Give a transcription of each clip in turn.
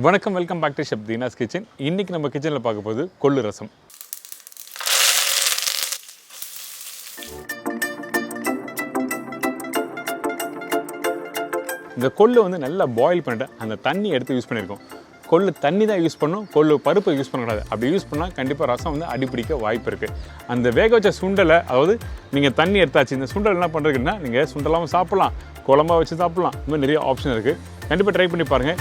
வணக்கம், welcome back to chef Deena's kitchen. இன்றைக்கி நம்ம கிச்சனில் பார்க்க போகுது கொள்ளு ரசம். இந்த கொள்ளு வந்து நல்லா பாயில் பண்ணிட்டு அந்த தண்ணி எடுத்து யூஸ் பண்ணியிருக்கோம். கொள்ளு தண்ணி தான் யூஸ் பண்ணணும், கொள்ளு பருப்பை யூஸ் பண்ணக்கூடாது. அப்படி யூஸ் பண்ணால் கண்டிப்பாக ரசம் வந்து அடிப்பிடிக்க வாய்ப்பு இருக்குது. அந்த வேக வச்ச சுண்டலை, அதாவது நீங்கள் தண்ணி எடுத்தாச்சு, இந்த சுண்டல் என்ன பண்ணுறதுக்குன்னா நீங்கள் சுண்டலாமல் சாப்பிட்லாம், குழம்பா வச்சு சாப்பிட்லாம். இந்த மாதிரி நிறைய ஆப்ஷன் இருக்குது. கண்டிப்பாக ட்ரை பண்ணி பாருங்கள்.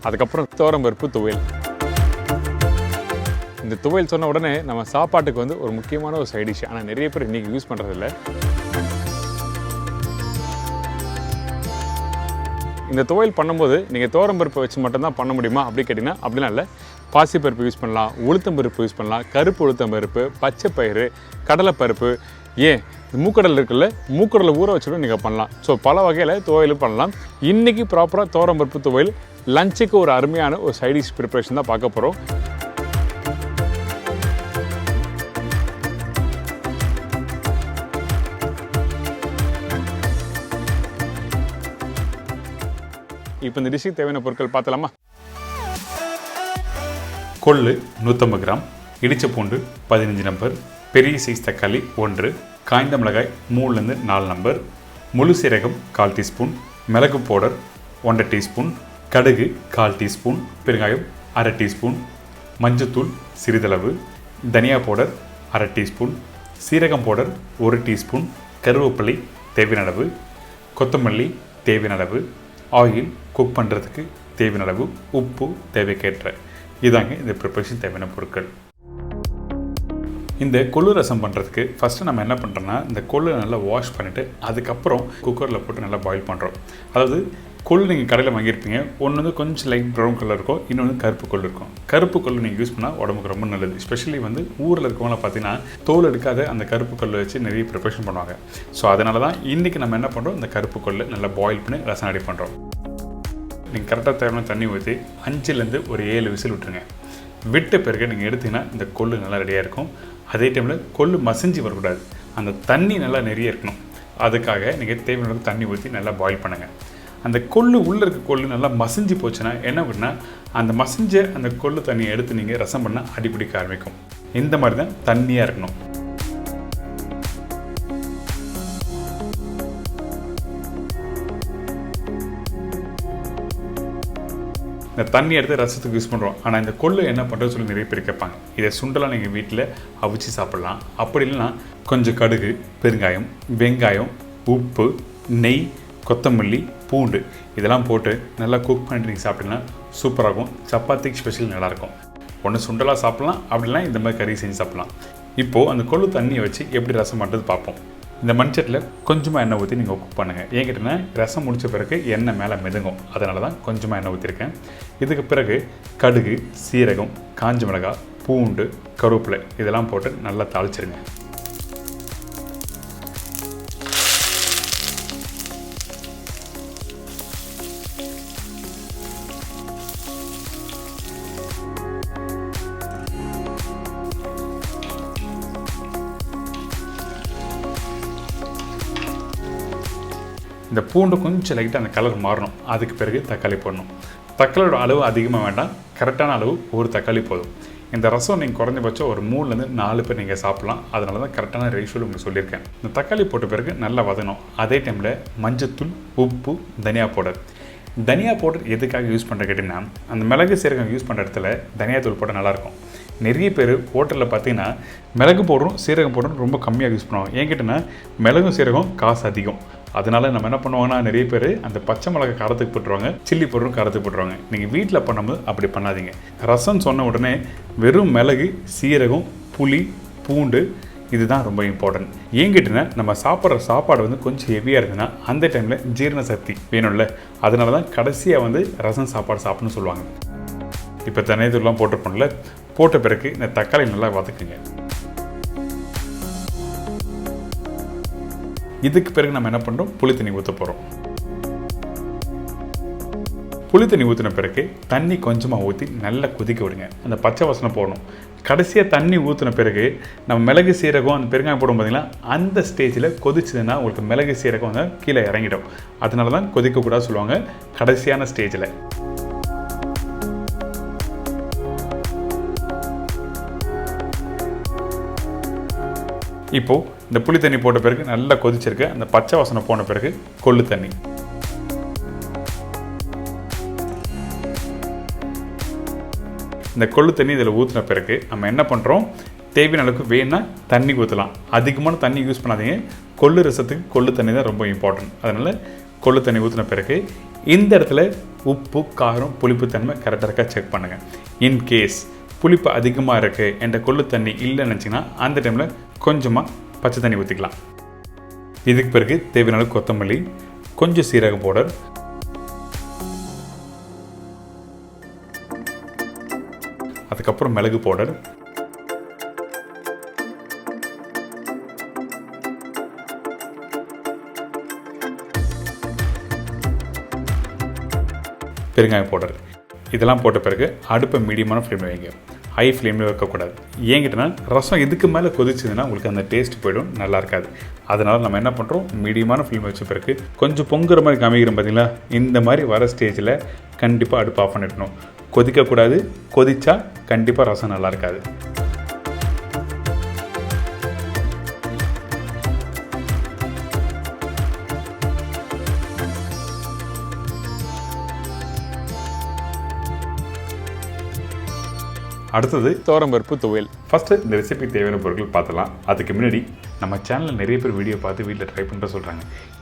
அதுக்கப்புறம் துவரம்பருப்பு துவையல். இந்த துவையல் சொன்ன உடனே நம்ம சாப்பாட்டுக்கு வந்து ஒரு முக்கியமான ஒரு சைட் டிஷ். ஆனால் நிறைய பேர் இன்றைக்கி யூஸ் பண்ணுறதில்ல. இந்த துவையல் பண்ணும்போது நீங்கள் துவரம்பருப்பு வச்சு மட்டும்தான் பண்ண முடியுமா அப்படி கேட்டிங்கன்னா அப்படிலாம் இல்லை. பாசிப்பருப்பு யூஸ் பண்ணலாம், உளுத்தம்பருப்பு யூஸ் பண்ணலாம், கருப்பு உளுத்தம்பருப்பு, பச்சை பயிறு, கடலைப்பருப்பு, ஏன் மூக்கடல் இருக்குல்ல, மூக்கடலை ஊற வச்சுட்டு நீங்கள் பண்ணலாம். ஸோ பல வகையில் துவையல் பண்ணலாம். இன்றைக்கி ப்ராப்பராக துவரம்பருப்பு துவையல் லஞ்சுக்கு ஒரு அருமையான ஒரு சைட் டிஷ் ப்ரிப்பரேஷன் தான் பார்க்க போகிறோம். இப்போ இந்த டிஷ்ஷுக்கு தேவையான பொருட்கள் பார்த்தலாமா? கொள்ளு 150 கிராம், இடிச்ச பூண்டு 15 நம்பர், பெரிய சைஸ் தக்காளி 1, காய்ந்த மிளகாய் 3லேருந்து 4 நம்பர், முழு சீரகம் 1/4 டீஸ்பூன், மிளகு பவுடர் 1/2 டீஸ்பூன், கடுகு 1/4 டீஸ்பூன், பெருங்காயம் 1/2 டீஸ்பூன், மஞ்சத்தூள் சிறிதளவு, தனியா பவுடர் 1/2 டீஸ்பூன், சீரகம் பவுடர் 1 டீஸ்பூன், கருவேப்பிலை தேவையான அளவு, கொத்தமல்லி தேவையான அளவு, ஆயில் குக் பண்ணுறதுக்கு தேவையான அளவு, உப்பு தேவைக்கேற்ற. இதாங்க இந்த ப்ரிப்பரேஷன் தேவையான பொருட்கள். இந்த கொள்ளு ரசம் பண்ணுறதுக்கு ஃபஸ்ட்டு நம்ம என்ன பண்ணுறோன்னா, இந்த கொள்ளு நல்லா வாஷ் பண்ணிவிட்டு அதுக்கப்புறம் குக்கரில் போட்டு நல்லா பாயில் பண்ணுறோம். அதாவது கொள்ளு நீங்கள் கடையில் வாங்கியிருப்பீங்க, ஒன்று வந்து கொஞ்சம் லைட் ப்ரௌன் கலர் இருக்கும், இன்னொன்று கருப்பு கொள்ளு இருக்கும். கருப்பு கொள்ளு நீங்கள் யூஸ் பண்ணால் உடம்புக்கு ரொம்ப நல்லது. எஸ்பெஷலி வந்து ஊரில் இருக்கவங்களாம் பார்த்தீங்கன்னா தோல் எடுக்காத அந்த கருப்பு கொள்ளு வச்சு நிறைய ப்ரிப்பரேஷன் பண்ணுவாங்க. ஸோ அதனால தான் இன்றைக்கி நம்ம என்ன பண்ணுறோம், இந்த கருப்பு கொள்ளு நல்லா பாயில் பண்ணி ரசம் ரெடி பண்ணுறோம். நீங்கள் கரெக்டாக தேவையான தண்ணி ஊற்றி 5லேருந்து ஒரு 7 விசில் விட்டுருங்க. விட்ட பிறகு நீங்கள் எடுத்திங்கன்னா இந்த கொள்ளு நல்லா ரெடியாக இருக்கும். அதே டைமில் கொள்ளு மசிஞ்சு வரக்கூடாது, அந்த தண்ணி நல்லா நிறைய இருக்கணும். அதுக்காக நீங்கள் தேவையான தண்ணி ஊற்றி நல்லா பாயில் பண்ணுங்கள். அந்த கொள்ளு உள்ளே இருக்க கொள்ளு நல்லா மசிஞ்சு போச்சுன்னா என்ன அப்படின்னா, அந்த மசிஞ்ச அந்த கொள்ளு தண்ணியை எடுத்து நீங்கள் ரசம் பண்ணால் அடிப்பிடிக்க ஆரம்பிக்கும். இந்த மாதிரி தான் தண்ணியாக இருக்கணும். இந்த தண்ணி எடுத்து ரசத்துக்கு யூஸ் பண்ணுறோம். ஆனால் இந்த கொள்ளு என்ன பண்ணுறது சொல்லி நிறைய பேர் கேட்பாங்க. இதை சுண்டலாம் நீங்கள் வீட்டில் அவிச்சு சாப்பிட்லாம். அப்படி இல்லைன்னா கொஞ்சம் கடுகு, பெருங்காயம், வெங்காயம், உப்பு, நெய், கொத்தமல்லி, பூண்டு இதெல்லாம் போட்டு நல்லா குக் பண்ணிட்டு நீங்கள் சாப்பிட்டீங்கன்னா சூப்பராகும். சப்பாத்திக்கு ஸ்பெஷல் நல்லாயிருக்கும். ஒன்று சுண்டலாக சாப்பிட்லாம், அப்படின்னா இந்த மாதிரி கறி செஞ்சு சாப்பிட்லாம். இப்போது அந்த கொள்ளு தண்ணியை வச்சு எப்படி ரசம் பண்ணுறது பார்ப்போம். இந்த மண்சட்டில் கொஞ்சமாக எண்ணெய் ஊற்றி நீங்கள் குக் பண்ணுங்கள். ஏன் கேட்டிங்கன்னா ரசம் முடித்த பிறகு எண்ணெய் மேலே மிதங்கும், அதனால தான் கொஞ்சமாக எண்ணெய் ஊற்றிருக்கேன். இதுக்கு பிறகு கடுகு, சீரகம், காஞ்ச மிளகாய், பூண்டு, கருவேப்பிலை இதெல்லாம் போட்டு நல்லா தாளிச்சிருங்க. இந்த பூண்டு கொஞ்சம் லைட்டாக அந்த கலர் மாறணும். அதுக்கு பிறகு தக்காளி போடணும். தக்காளியோட அளவு அதிகமாக வேண்டாம், கரெக்டான அளவு ஒரு தக்காளி போதும். இந்த ரசம் நீங்கள் குறைஞ்சபட்சம் ஒரு 3லேருந்து 4 பேர் நீங்கள் சாப்பிட்லாம். அதனால தான் கரெக்டான ரேஷியோவில் உங்களுக்கு சொல்லியிருக்கேன். இந்த தக்காளி போட்ட பிறகு நல்லா வதங்கணும். அதே டைமில் மஞ்சத்தூள், உப்பு, தனியா பவுடர். தனியா பவுடர் எதுக்காக யூஸ் பண்ணுற கேட்டிங்கன்னா, அந்த மிளகு சீரகம் யூஸ் பண்ணுற இடத்துல தனியாத்தூள் போட்டால் நல்லாயிருக்கும். நிறைய பேர் ஹோட்டலில் பார்த்தீங்கன்னா மிளகு பவுடரும் சீரகம் பவுடரும் ரொம்ப கம்மியாக யூஸ் பண்ணுவாங்க. ஏன் கேட்டிங்கன்னா மிளகும் சீரகம் காசு அதிகம். அதனால் நம்ம என்ன பண்ணுவாங்கன்னா, நிறைய பேர் அந்த பச்சை மிளகாய் காரத்துக்கு போட்டுருவாங்க, சில்லி பவுடரும் காரத்துக்கு போட்டுருவாங்க. நீங்கள் வீட்டில் பண்ணும்போது அப்படி பண்ணாதீங்க. ரசம் சொன்ன உடனே வெறும் மிளகு, சீரகம், புளி, பூண்டு இதுதான் ரொம்ப இம்பார்ட்டன்ட். ஏன் கேட்டிங்கன்னா நம்ம சாப்பிட்ற சாப்பாடு வந்து கொஞ்சம் ஹெவியாக இருக்குதுன்னா அந்த டைமில் ஜீரண சக்தி வேணும்ல, அதனால தான் கடைசியாக வந்து ரசம் சாப்பாடு சாப்பிட்ணுன்னு சொல்லுவாங்க. இப்போ தனியாத்தூள்லாம் போட்டுருப்போம்ல, போட்ட பிறகு இந்த தக்காளி நல்லா வதக்குங்க. இதுக்கு பிறகு நம்ம என்ன பண்ணுறோம், புளி தண்ணி ஊற்ற போகிறோம். புளி தண்ணி ஊற்றின பிறகு தண்ணி கொஞ்சமாக ஊற்றி நல்லா கொதிக்க விடுங்க. அந்த பச்சை வாசனை போடணும். கடைசியாக தண்ணி ஊற்றின பிறகு நம்ம மிளகு சீரகம் அந்த பெருங்காயம் போடும் பார்த்தீங்களா, அந்த ஸ்டேஜில் கொதிச்சதுன்னா உங்களுக்கு மிளகு சீரகம் வந்து கீழே இறங்கிடும். அதனால தான் கொதிக்கக்கூடாது சொல்லுவாங்க கடைசியான ஸ்டேஜில். இப்போது இந்த புளி தண்ணி போட்ட பிறகு நல்லா கொதிச்சிருக்கு. அந்த பச்சை வாசனை போன பிறகு கொள்ளு தண்ணி. இந்த கொள்ளு தண்ணி இதில் ஊற்றின பிறகு நம்ம என்ன பண்ணுறோம், தேவையான அளவுக்கு வேணா தண்ணி ஊற்றலாம். அதிகமான தண்ணி யூஸ் பண்ணாதீங்க. கொள்ளு ரசத்துக்கு கொள்ளு தண்ணி தான் ரொம்ப இம்பார்ட்டன்ட். அதனால் கொள்ளு தண்ணி ஊற்றின பிறகு இந்த இடத்துல உப்பு, காரம், புளிப்பு தன்மை கரெக்டாக செக் பண்ணுங்கள். இன்கேஸ் புளிப்பு அதிகமாக இருக்குது என்ற கொள்ளு தண்ணி இல்லைன்னு நினச்சிங்கன்னா அந்த டைமில் கொஞ்சமாக பச்சை தண்ணி ஊற்றிக்கலாம். இதுக்கு பிறகு தேவையான அளவுக்கு கொத்தமல்லி, கொஞ்சம் சீரக பவுடர், அதுக்கப்புறம் மிளகு பவுடர், பெருங்காய பவுடர். இதெல்லாம் போட்ட பிறகு அடுப்பை மீடியமான ஃப்ளேமில் வைங்க. ஹை ஃப்ளேமில் வைக்கக்கூடாது. ஏங்கிட்டனா ரசம் இதுக்கு மேலே கொதிச்சதுன்னா உங்களுக்கு அந்த டேஸ்ட் போய்டும், நல்லா இருக்காது. அதனால் நம்ம என்ன பண்ணுறோம், மீடியமான ஃப்ளேம் வச்ச பிறகு கொஞ்சம் பொங்குற மாதிரி காமிக்கிறோம் பார்த்தீங்களா, இந்த மாதிரி வர ஸ்டேஜில் கண்டிப்பாக அடுப்பு ஆஃப் பண்ணிடணும். கொதிக்கக்கூடாது. கொதிச்சா கண்டிப்பாக ரசம் நல்லா இருக்காது. அடுத்தது துவரம்பருப்பு துவையல். ஃபஸ்ட்டு இந்த ரெசிபி தேவையான பொருட்கள் பார்த்துலாம். அதுக்கு முன்னாடி நம்ம சேனலில் நிறைய பேர் வீடியோ பார்த்து வீட்டில் ட்ரை பண்ணுற சொல்கிறாங்க.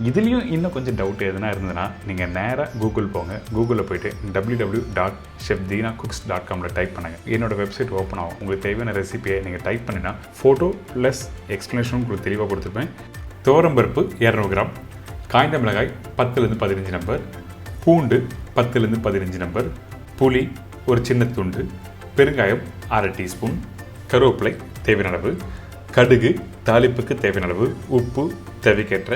இதுலேயும் இன்னும் கொஞ்சம் டவுட் எதுனா இருந்ததுன்னா நீங்கள் நேராக கூகுள் போங்க. கூகுளில் போய்ட்டு www.chefdeenacooks.com டைப் பண்ணுங்கள். என்னோடய வெப்சைட் ஓப்பன் ஆகும். உங்களுக்கு தேவையான ரெசிபியை நீங்கள் டைப் பண்ணினா ஃபோட்டோ ப்ளஸ் எக்ஸ்ப்ளனேஷனும் உங்களுக்கு தெளிவாக கொடுத்துருப்பேன். துவரம்பருப்பு 200 கிராம், காய்ந்த மிளகாய் 10லேருந்து 15 நம்பர், பூண்டு 10லேருந்து 15 நம்பர், புளி ஒரு சின்ன துண்டு, பெருங்காயம் 1/2 டீஸ்பூன், கருவேப்பிலை தேவையான அளவு, கடுகு தாளிப்புக்கு தேவையான அளவு, உப்பு தேவைக்கேற்ற,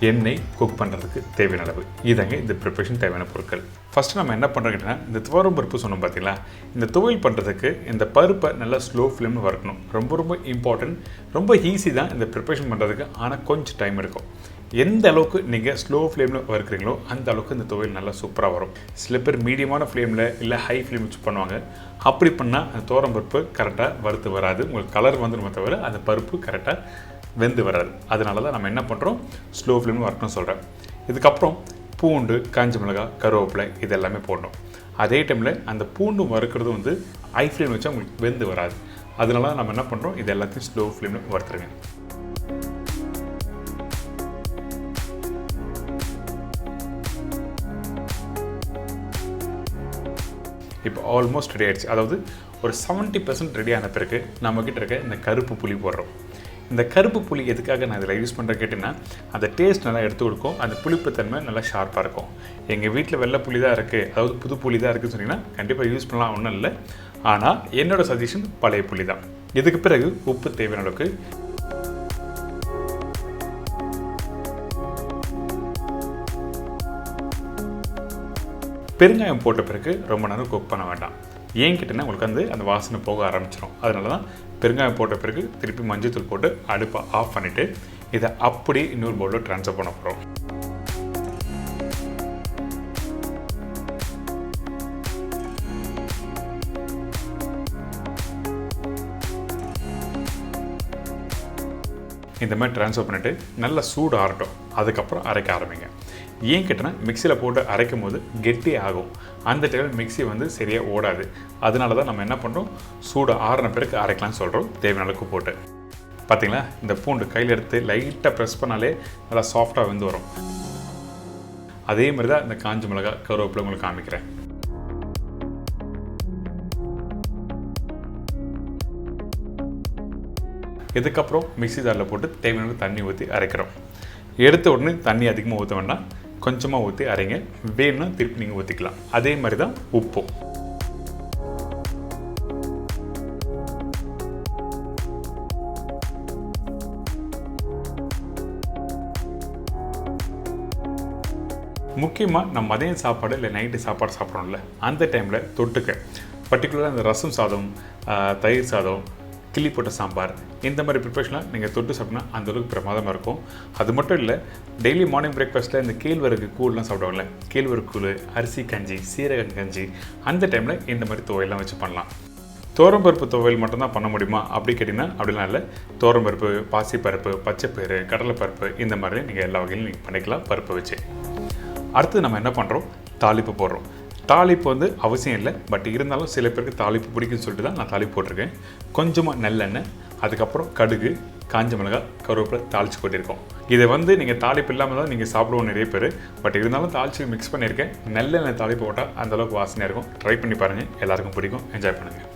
எண்ணெய் குக் பண்ணுறதுக்கு தேவையான அளவு. இதாங்க இந்த ப்ரிப்பரேஷன் தேவையான பொருட்கள். ஃபஸ்ட்டு நம்ம என்ன பண்ணுறோம்னா, இந்த துவரம் பருப்பு சொன்னோம் பார்த்தீங்களா, இந்த துவையல் பண்ணுறதுக்கு இந்த பருப்பை நல்லா ஸ்லோ ஃப்ளேமில் வறுக்கணும். ரொம்ப ரொம்ப இம்பார்ட்டன்ட். ரொம்ப ஈஸி தான் இந்த ப்ரிப்பரேஷன் பண்ணுறதுக்கு, ஆனால் கொஞ்சம் டைம் எடுக்கும். எந்த அளவுக்கு நீங்கள் ஸ்லோ ஃப்ளேமில் வறுக்கிறீங்களோ அந்த அளவுக்கு இந்த துவையல் நல்லா சூப்பராக வரும். சில பேர் மீடியமான ஃப்ளேமில் இல்லை ஹை ஃப்ளேம் வச்சு பண்ணுவாங்க. அப்படி பண்ணால் அந்த துவரம் பருப்பு கரெக்டாக வறுத்து வராது. உங்களுக்கு கலர் வந்துடுமே தவிர அந்த பருப்பு கரெக்டாக வெந்து வராது. அதனால தான் நம்ம என்ன பண்ணுறோம், ஸ்லோ ஃப்ளேமில் வறுக்கணும்னு சொல்கிறேன். இதுக்கப்புறம் பூண்டு, காஞ்ச மிளகாய், கருவேப்பிலை இது எல்லாமே போடணும். அதே டைமில் அந்த பூண்டு வறுக்கிறது வந்து ஹை ஃப்ளேம் வச்சா உங்களுக்கு வெந்து வராது. அதனால நம்ம என்ன பண்ணுறோம், இது எல்லாத்தையும் ஸ்லோ ஃப்ளேமில் வறுத்துருங்க. இப்போ ஆல்மோஸ்ட் ரெடி ஆகிடுச்சு. அதாவது ஒரு 70% ரெடி ஆன பிறகு நம்மக்கிட்ட இருக்க இந்த கருப்பு புளி போடுறோம். இந்த கருப்பு புளி எதுக்காக நான் இதில் யூஸ் பண்ணுறேன் கேட்டிங்கன்னா, அந்த டேஸ்ட் நல்லா எடுத்து கொடுக்கும். அந்த புளிப்பு தன்மை நல்லா ஷார்ப்பாக இருக்கும். எங்கள் வீட்டில் வெள்ளை புளி தான் இருக்குது, அதாவது புது புளி தான் இருக்குதுன்னு சொன்னிங்கன்னா கண்டிப்பாக யூஸ் பண்ணலாம், ஒன்றும் இல்லை. ஆனால் என்னோடய சஜஷன் பழைய புளி தான். இதுக்கு பிறகு உப்பு தேவையான அளவுக்கு, பெருங்காயம் போட்ட பிறகு ரொம்ப நேரம் குக் பண்ண வேண்டாம். ஏன் கேட்டிங்கன்னா உங்களுக்கு அந்த வாசனை போக ஆரம்பிச்சிடும். அதனால தான் பெருங்காயம் போட்ட பிறகு திருப்பி மஞ்சள் போட்டு அடுப்பை ஆஃப் பண்ணிவிட்டு இதை அப்படியே இன்னொரு பவுலில் ட்ரான்ஸ்ஃபர் பண்ண போகிறோம். இந்த மாதிரி ட்ரான்ஸ்ஃபர் பண்ணிவிட்டு நல்லா சூடு ஆறட்டும். அதுக்கப்புறம் அரைக்க ஆரம்பிங்க. ஏன் கேட்டனா மிக்சியில் போட்டு அரைக்கும் போது கெட்டி ஆகும். அந்த டைமில் மிக்சி வந்து சரியாக ஓடாது. அதனால தான் நம்ம என்ன பண்ணுறோம், சூடு ஆறின பிறகு அரைக்கலாம்னு சொல்கிறோம். தேவையான அளவுக்கு போட்டு பார்த்திங்களா, இந்த பூண்டு கையில் எடுத்து லைட்டாக ப்ரெஸ் பண்ணாலே நல்லா சாஃப்டாக வந்து வரும். அதே மாதிரி தான் இந்த காஞ்ச மிளகாய், கருவேப்பிலை உங்களுக்கு காமிக்கிறேன். இதுக்கப்புறம் மிக்சி ஜாரில் போட்டு தேவையான தண்ணி ஊற்றி அரைக்கிறோம். எடுத்த உடனே தண்ணி அதிகமாக ஊற்ற வேண்டாம், கொஞ்சமாக ஊற்றி அரைங்க. வேணும்னா திருப்பி நீங்கள் ஊற்றிக்கலாம். அதே மாதிரி தான் உப்பும். முக்கியமாக நம்ம மதியம் சாப்பாடு இல்லை நைட்டு சாப்பாடு சாப்பிட்றோம்ல அந்த டைமில் தொட்டுக்க பர்டிகுலராக இந்த ரசம் சாதம், தயிர் சாதம், கிள்ளி போட்ட சாம்பார் இந்த மாதிரி ப்ரிப்பரேஷன்லாம் நீங்கள் தொட்டு சாப்பிட்னா அந்தளவுக்கு பிரமாதமாக இருக்கும். அது மட்டும் இல்லை, டெய்லி மார்னிங் பிரேக்ஃபாஸ்ட்டில் இந்த கேழ்வரகு கூழ்லாம் சாப்பிடுவாங்கல்ல, கேழ்வரகு கூழ், அரிசி கஞ்சி, சீரக கஞ்சி, அந்த டைமில் இந்த மாதிரி துவையெல்லாம் வச்சு பண்ணலாம். துவரம்பருப்பு துவையல் மட்டும்தான் பண்ண முடியுமா அப்படி கேட்டிங்கன்னா அப்படிலாம் இல்லை. துவரம்பருப்பு, பாசிப்பருப்பு, பச்சைப்பயிறு, கடலைப்பருப்பு இந்த மாதிரி நீங்கள் எல்லா வகையிலும் நீங்கள் பண்ணிக்கலாம் பருப்பு வச்சு. அடுத்து நம்ம என்ன பண்ணுறோம், தாளிப்பு போடுறோம். தாளிப்பு அவசியம் இல்லை, பட் இருந்தாலும் சில பேருக்கு தாளிப்பு பிடிக்குன்னு சொல்லிட்டு தான் நான் தாளிப்பு போட்டிருக்கேன். கொஞ்சமாக நல்லெண்ணெய், அதுக்கப்புறம் கடுகு, காஞ்ச மிளகாய், கருவேப்பிலை தாளித்து கொட்டியிருக்கோம். இதை நீங்கள் தாளிப்பு இல்லாமல் தான் நீங்கள் சாப்பிடுவோம் நிறைய பேர், பட் இருந்தாலும் தாளித்து மிக்ஸ் பண்ணியிருக்கேன். நல்லெண்ணெய் தாளிப்பு போட்டால் அந்தளவுக்கு வாசனையாக இருக்கும். ட்ரை பண்ணி பாருங்கள், எல்லாருக்கும் பிடிக்கும், என்ஜாய் பண்ணுங்கள்.